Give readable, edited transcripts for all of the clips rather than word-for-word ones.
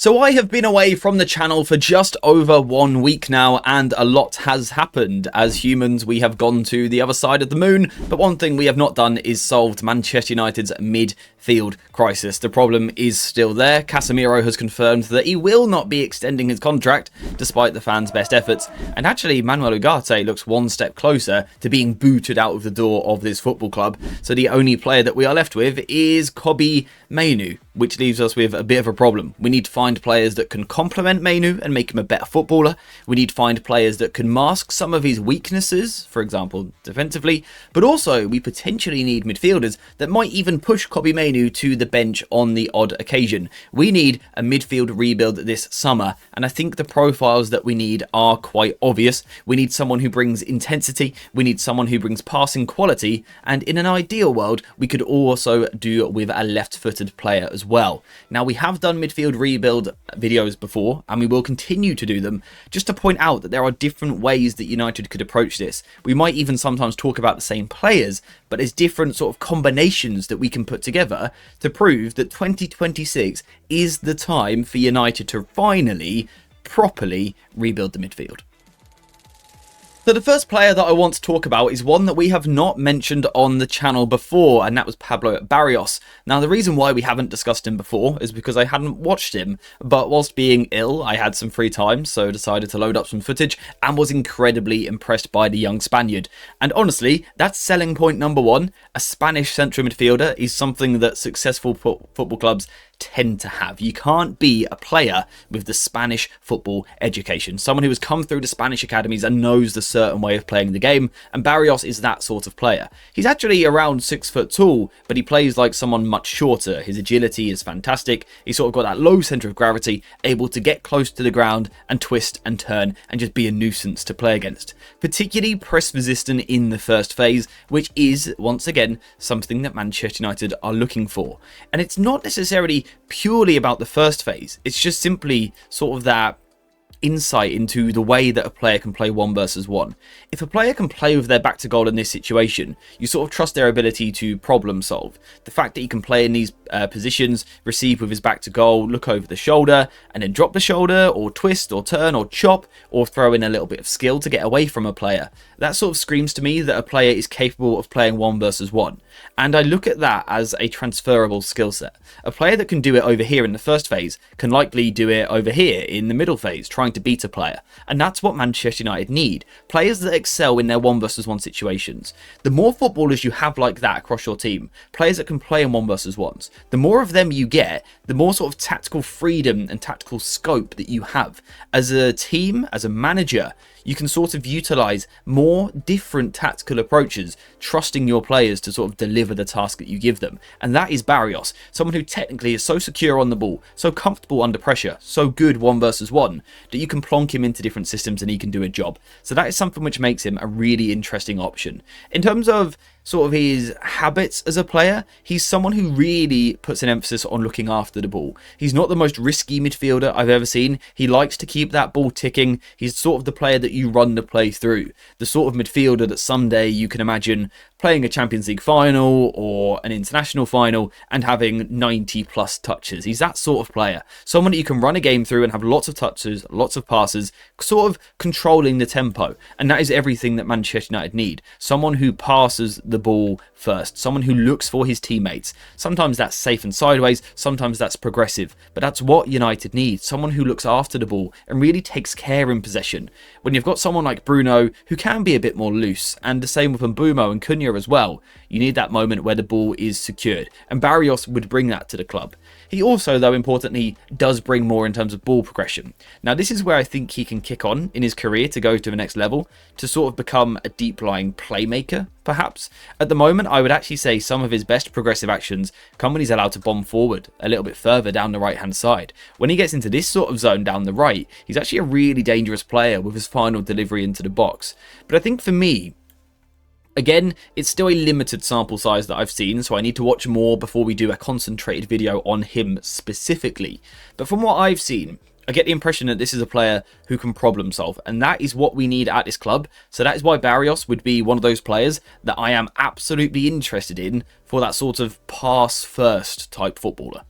So I have been away from the channel for just over 1 week now, and a lot has happened. As humans, we have gone to the other side of the moon, but one thing we have not done is solved Manchester United's midfield crisis. The problem is still there. Casemiro has confirmed that he will not be extending his contract, despite the fans' best efforts, and actually Manuel Ugarte looks one step closer to being booted out of the door of this football club. So the only player that we are left with is Kobbie Mainoo, which leaves us with a bit of a problem. We need to find players that can complement Mainoo and make him a better footballer. We need to find players that can mask some of his weaknesses, for example, defensively, but also we potentially need midfielders that might even push Kobbie Mainoo to the bench on the odd occasion. We need a midfield rebuild this summer, and I think the profiles that we need are quite obvious. We need someone who brings intensity, we need someone who brings passing quality, and in an ideal world, we could also do with a left-footed player as well. Now, we have done midfield rebuild videos before, and we will continue to do them, just to point out that there are different ways that United could approach this. We might even sometimes talk about the same players, but there's different sort of combinations that we can put together to prove that 2026 is the time for United to finally, properly rebuild the midfield. So the first player that I want to talk about is one that we have not mentioned on the channel before, and that was Pablo Barrios. Now, the reason why we haven't discussed him before is because I hadn't watched him, but whilst being ill, I had some free time, so decided to load up some footage and was incredibly impressed by the young Spaniard. And honestly, that's selling point number one. A Spanish central midfielder is something that successful football clubs tend to have. You can't be a player with the Spanish football education. Someone who has come through the Spanish academies and knows the certain way of playing the game, and Barrios is that sort of player. He's actually around 6 foot tall, but he plays like someone much shorter. His agility is fantastic. He's sort of got that low centre of gravity, able to get close to the ground and twist and turn and just be a nuisance to play against. Particularly press resistant in the first phase, which is, once again, something that Manchester United are looking for. And it's not necessarily purely about the first phase. It's just simply sort of that insight into the way that a player can play 1 versus 1. If a player can play with their back to goal in this situation, you sort of trust their ability to problem solve. The fact that he can play in these positions, receive with his back to goal, look over the shoulder, and then drop the shoulder, or twist, or turn, or chop, or throw in a little bit of skill to get away from a player. That sort of screams to me that a player is capable of playing 1 versus 1. And I look at that as a transferable skill set. A player that can do it over here in the first phase can likely do it over here in the middle phase, trying to beat a player. And that's what Manchester United need. Players that excel in their 1 versus 1 situations. The more footballers you have like that across your team, players that can play in 1 versus 1s, the more of them you get, the more sort of tactical freedom and tactical scope that you have. As a team, as a manager, you can sort of utilize more different tactical approaches, trusting your players to sort of deliver the task that you give them. And that is Barrios, someone who technically is so secure on the ball, so comfortable under pressure, so good 1 versus 1, that you can plonk him into different systems and he can do a job. So that is something which makes him a really interesting option. In terms of sort of his habits as a player, he's someone who really puts an emphasis on looking after the ball. He's not the most risky midfielder I've ever seen. He likes to keep that ball ticking. He's sort of the player that you run the play through. The sort of midfielder that someday you can imagine playing a Champions League final or an international final and having 90 plus touches. He's that sort of player. Someone that you can run a game through and have lots of touches, lots of passes, sort of controlling the tempo. And that is everything that Manchester United need. Someone who passes the ball first, someone who looks for his teammates. Sometimes that's safe and sideways, sometimes that's progressive, but that's what United need. Someone who looks after the ball and really takes care in possession. When you've got someone like Bruno who can be a bit more loose, and the same with Mbeumo and Cunha as well, you need that moment where the ball is secured, and Barrios would bring that to the club. He also, though importantly, does bring more in terms of ball progression. Now, this is where I think he can kick on in his career to go to the next level, to sort of become a deep-lying playmaker, perhaps. At the moment, I would actually say some of his best progressive actions come when he's allowed to bomb forward a little bit further down the right-hand side. When he gets into this sort of zone down the right, he's actually a really dangerous player with his final delivery into the box. But I think for me, again, it's still a limited sample size that I've seen, so I need to watch more before we do a concentrated video on him specifically. But from what I've seen, I get the impression that this is a player who can problem solve, and that is what we need at this club. So that is why Barrios would be one of those players that I am absolutely interested in for that sort of pass first type footballer.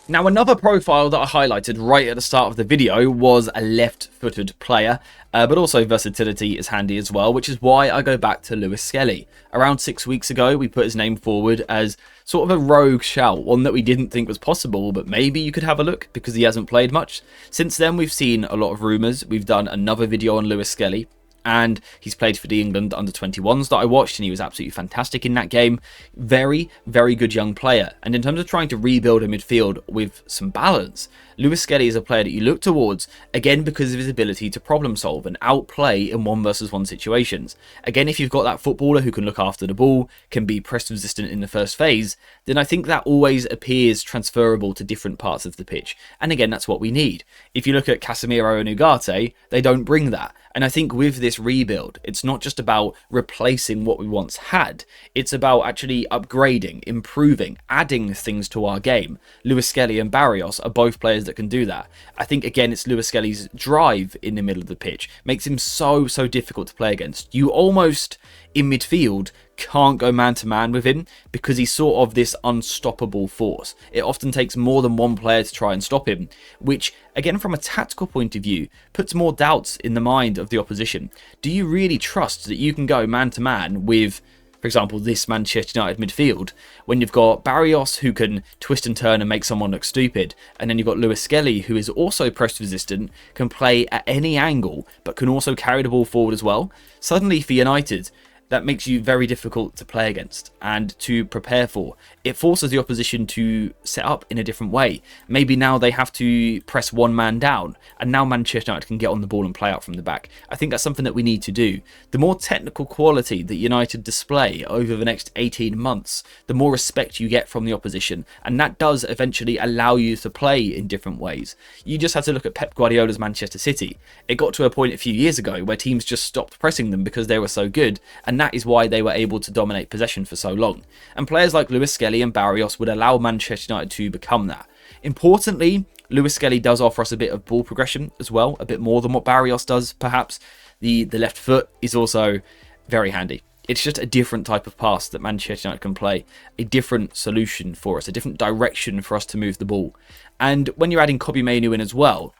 Now, another profile that I highlighted right at the start of the video was a left-footed player, but also versatility is handy as well, which is why I go back to Lewis-Skelly. Around 6 weeks ago, we put his name forward as sort of a rogue shout, one that we didn't think was possible, but maybe you could have a look because he hasn't played much. Since then, we've seen a lot of rumours. We've done another video on Lewis-Skelly, and he's played for the England under-21s that I watched, and he was absolutely fantastic in that game. Very, very good young player. And in terms of trying to rebuild a midfield with some balance, Lewis-Skelly is a player that you look towards, again, because of his ability to problem solve and outplay in 1-versus-1 situations. Again, if you've got that footballer who can look after the ball, can be press resistant in the first phase, then I think that always appears transferable to different parts of the pitch. And again, that's what we need. If you look at Casemiro and Ugarte, they don't bring that. And I think with this rebuild, it's not just about replacing what we once had. It's about actually upgrading, improving, adding things to our game. Lewis-Skelly and Barrios are both players that can do that. I think, again, it's Lewis-Skelly's drive in the middle of the pitch. Makes him so difficult to play against. You almost, in midfield, can't go man-to-man with him because he's sort of this unstoppable force. It often takes more than one player to try and stop him, which, again, from a tactical point of view, puts more doubts in the mind of the opposition. Do you really trust that you can go man-to-man with, for example, this Manchester United midfield, when you've got Barrios who can twist and turn and make someone look stupid, and then you've got Lewis-Skelly who is also press resistant, can play at any angle, but can also carry the ball forward as well? Suddenly for United, that makes you very difficult to play against and to prepare for. It forces the opposition to set up in a different way. Maybe now they have to press one man down, and now Manchester United can get on the ball and play out from the back. I think that's something that we need to do. The more technical quality that United display over the next 18 months, the more respect you get from the opposition, and that does eventually allow you to play in different ways. You just have to look at Pep Guardiola's Manchester City. It got to a point a few years ago where teams just stopped pressing them because they were so good, and that is why they were able to dominate possession for so long. And players like Lewis-Skelly and Barrios would allow Manchester United to become that. Importantly, Lewis-Skelly does offer us a bit of ball progression as well, a bit more than what Barrios does, perhaps. The left foot is also very handy. It's just a different type of pass that Manchester United can play, a different solution for us, a different direction for us to move the ball. And when you're adding Kobbie Mainoo in as well,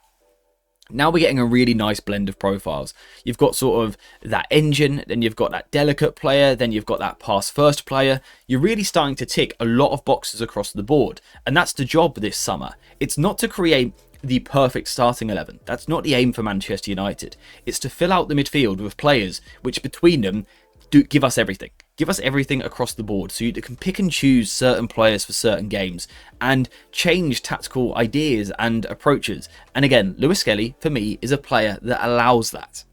now we're getting a really nice blend of profiles. You've got sort of that engine, then you've got that delicate player, then you've got that pass-first player. You're really starting to tick a lot of boxes across the board, and that's the job this summer. It's not to create the perfect starting 11. That's not the aim for Manchester United. It's to fill out the midfield with players which between them give us everything. Give us everything across the board so you can pick and choose certain players for certain games and change tactical ideas and approaches. And again, Lewis-Skelly, for me, is a player that allows that.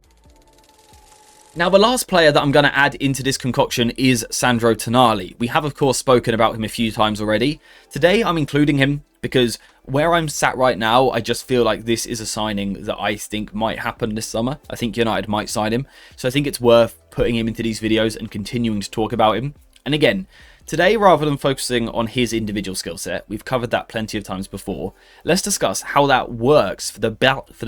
Now, the last player that I'm going to add into this concoction is Sandro Tonali. We have, of course, spoken about him a few times already. Today, I'm including him because where I'm sat right now, I just feel like this is a signing that I think might happen this summer. I think United might sign him. So I think it's worth putting him into these videos and continuing to talk about him. And again, today, rather than focusing on his individual skill set, we've covered that plenty of times before, let's discuss how that works for the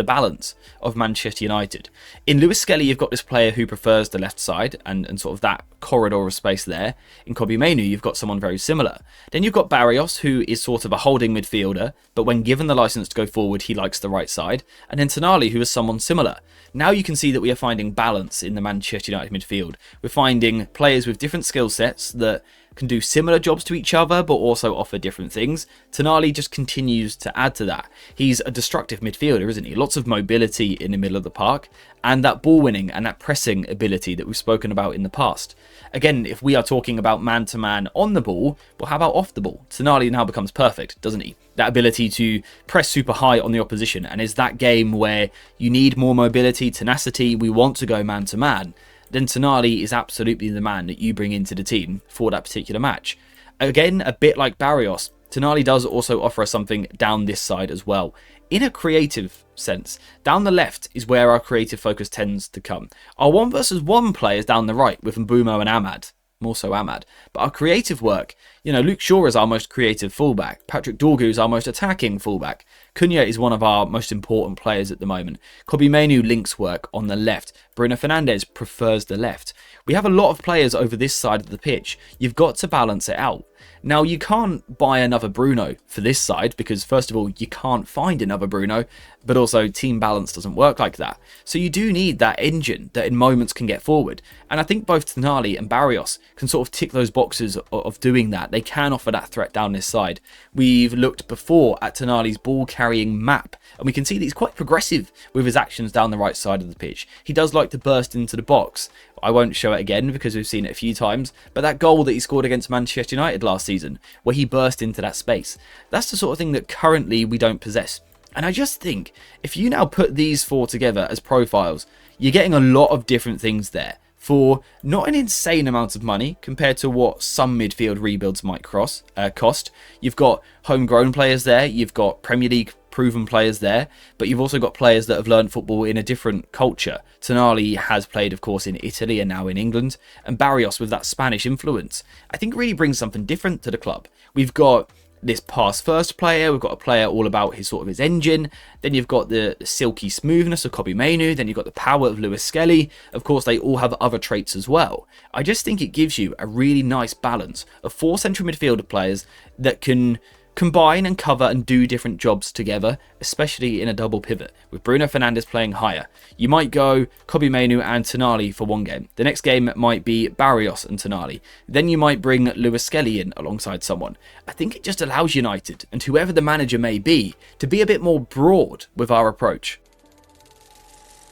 balance of Manchester United. In Lewis-Skelly, you've got this player who prefers the left side and sort of that corridor of space there. In Kobbie Mainoo, you've got someone very similar. Then you've got Barrios, who is sort of a holding midfielder, but when given the license to go forward, he likes the right side. And then Tonali, who is someone similar. Now you can see that we are finding balance in the Manchester United midfield. We're finding players with different skill sets that can do similar jobs to each other, but also offer different things. Tonali just continues to add to that. He's a destructive midfielder, isn't he? Lots of mobility in the middle of the park, and that ball winning and that pressing ability that we've spoken about in the past. Again, if we are talking about man-to-man on the ball, well, how about off the ball? Tonali now becomes perfect, doesn't he? That ability to press super high on the opposition, and is that game where you need more mobility, tenacity, we want to go man-to-man, then Tonali is absolutely the man that you bring into the team for that particular match. Again, a bit like Barrios, Tonali does also offer us something down this side as well. In a creative sense, down the left is where our creative focus tends to come. Our 1-versus-1 play is down the right with Mbeumo and Ahmad. More so Ahmad. But our creative work, Luke Shaw is our most creative fullback. Patrick Dorgu is our most attacking fullback. Cunha is one of our most important players at the moment. Kobbie Mainoo links work on the left. Bruno Fernandes prefers the left. We have a lot of players over this side of the pitch. You've got to balance it out. Now, you can't buy another Bruno for this side because, first of all, you can't find another Bruno, but also team balance doesn't work like that. So you do need that engine that in moments can get forward. And I think both Tonali and Barrios can sort of tick those boxes of doing that. They can offer that threat down this side. We've looked before at Tonali's ball carrying map, and we can see that he's quite progressive with his actions down the right side of the pitch. He does like to burst into the box. I won't show it again because we've seen it a few times, but that goal that he scored against Manchester United last season, where he burst into that space, that's the sort of thing that currently we don't possess. And I just think, if you now put these four together as profiles, you're getting a lot of different things there for not an insane amount of money compared to what some midfield rebuilds might cost. You've got homegrown players there, you've got Premier League proven players there, but you've also got players that have learned football in a different culture. Tonali has played, of course, in Italy and now in England, and Barrios, with that Spanish influence, I think really brings something different to the club. We've got this pass-first player, we've got a player all about his engine, then you've got the silky smoothness of Kobbie Mainoo, then you've got the power of Lewis-Skelly. Of course, they all have other traits as well. I just think it gives you a really nice balance of 4 central midfielder players that can combine and cover and do different jobs together, especially in a double pivot, with Bruno Fernandes playing higher. You might go Kobbie Mainoo and Tonali for one game. The next game might be Barrios and Tonali. Then you might bring Lewis-Skelly in alongside someone. I think it just allows United, and whoever the manager may be, to be a bit more broad with our approach.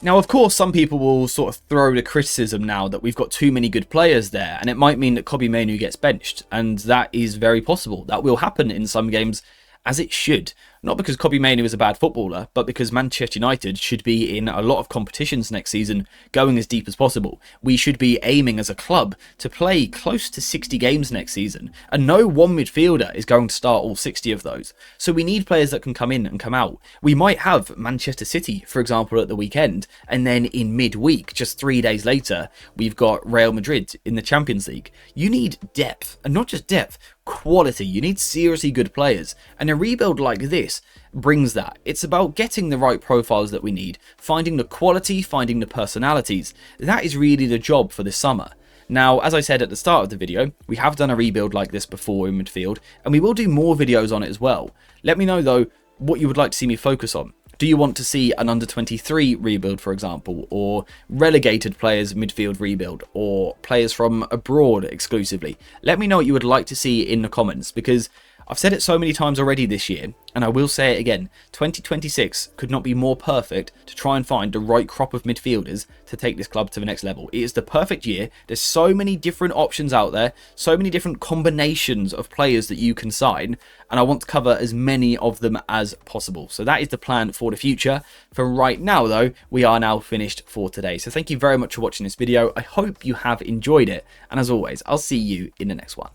Now, of course, some people will sort of throw the criticism now that we've got too many good players there, and it might mean that Kobbie Mainoo gets benched, and that is very possible. That will happen in some games, as it should. Not because Kobbie Mainoo is a bad footballer, but because Manchester United should be in a lot of competitions next season, going as deep as possible. We should be aiming as a club to play close to 60 games next season, and no one midfielder is going to start all 60 of those. So we need players that can come in and come out. We might have Manchester City, for example, at the weekend, and then in midweek, just 3 days later, we've got Real Madrid in the Champions League. You need depth, and not just depth, quality. You need seriously good players, and a rebuild like this brings that. It's about getting the right profiles that we need, finding the quality, finding the personalities. That is really the job for this summer. Now, as I said at the start of the video, we have done a rebuild like this before in midfield, and we will do more videos on it as well. Let me know though what you would like to see me focus on. Do you want to see an under-23 rebuild, for example, or relegated players midfield rebuild, or players from abroad exclusively? Let me know what you would like to see in the comments, because I've said it so many times already this year, and I will say it again, 2026 could not be more perfect to try and find the right crop of midfielders to take this club to the next level. It is the perfect year. There's so many different options out there, so many different combinations of players that you can sign, and I want to cover as many of them as possible. So that is the plan for the future. For right now though, we are now finished for today. So thank you very much for watching this video. I hope you have enjoyed it, and as always, I'll see you in the next one.